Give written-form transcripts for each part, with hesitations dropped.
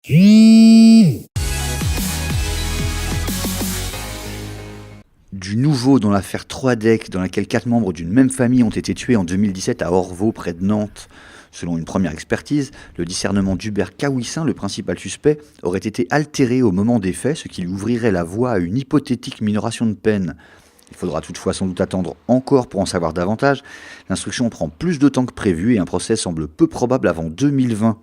Du nouveau dans l'affaire Troadec, dans laquelle 4 membres d'une même famille ont été tués en 2017 à Orvaux, près de Nantes. Selon une première expertise, le discernement d'Hubert Kawissin, le principal suspect, aurait été altéré au moment des faits, ce qui lui ouvrirait la voie à une hypothétique minoration de peine. Il faudra toutefois sans doute attendre encore pour en savoir davantage. L'instruction prend plus de temps que prévu et un procès semble peu probable avant 2020.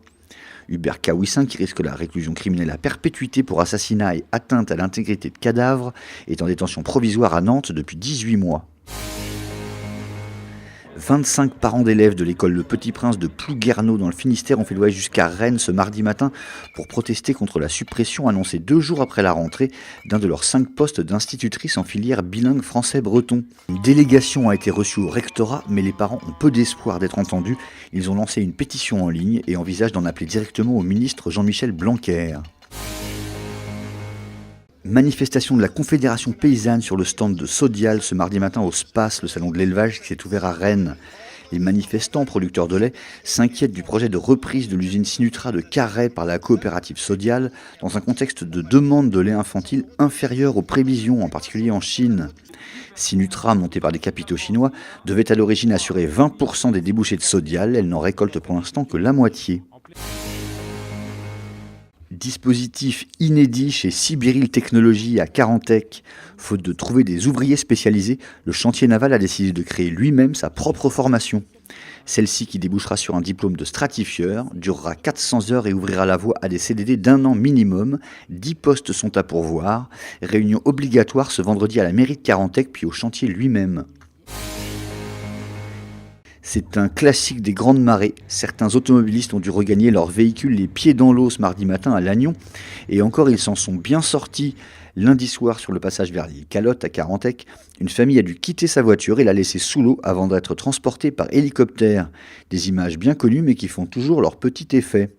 Hubert Kawissin, qui risque la réclusion criminelle à perpétuité pour assassinat et atteinte à l'intégrité de cadavres, est en détention provisoire à Nantes depuis 18 mois. 25 parents d'élèves de l'école Le Petit Prince de Plouguerneau dans le Finistère ont fait le voyage jusqu'à Rennes ce mardi matin pour protester contre la suppression annoncée 2 jours après la rentrée d'un de leurs 5 postes d'institutrice en filière bilingue français-breton. Une délégation a été reçue au rectorat, mais les parents ont peu d'espoir d'être entendus. Ils ont lancé une pétition en ligne et envisagent d'en appeler directement au ministre Jean-Michel Blanquer. Manifestation de la Confédération paysanne sur le stand de Sodial ce mardi matin au SPAS, le salon de l'élevage qui s'est ouvert à Rennes. Les manifestants producteurs de lait s'inquiètent du projet de reprise de l'usine Sinutra de Carhaix par la coopérative Sodial dans un contexte de demande de lait infantile inférieure aux prévisions, en particulier en Chine. Sinutra, montée par des capitaux chinois, devait à l'origine assurer 20% des débouchés de Sodial. Elle n'en récolte pour l'instant que la moitié. Dispositif inédit chez Sibiril Technologies à Carantec. Faute de trouver des ouvriers spécialisés, le chantier naval a décidé de créer lui-même sa propre formation. Celle-ci, qui débouchera sur un diplôme de stratifieur, durera 400 heures et ouvrira la voie à des CDD d'1 an minimum. 10 postes sont à pourvoir. Réunion obligatoire ce vendredi à la mairie de Carantec puis au chantier lui-même. C'est un classique des grandes marées. Certains automobilistes ont dû regagner leur véhicule les pieds dans l'eau ce mardi matin à Lannion. Et encore, ils s'en sont bien sortis. Lundi soir, sur le passage vers l'île Calotte à Carantec, une famille a dû quitter sa voiture et la laisser sous l'eau avant d'être transportée par hélicoptère. Des images bien connues mais qui font toujours leur petit effet.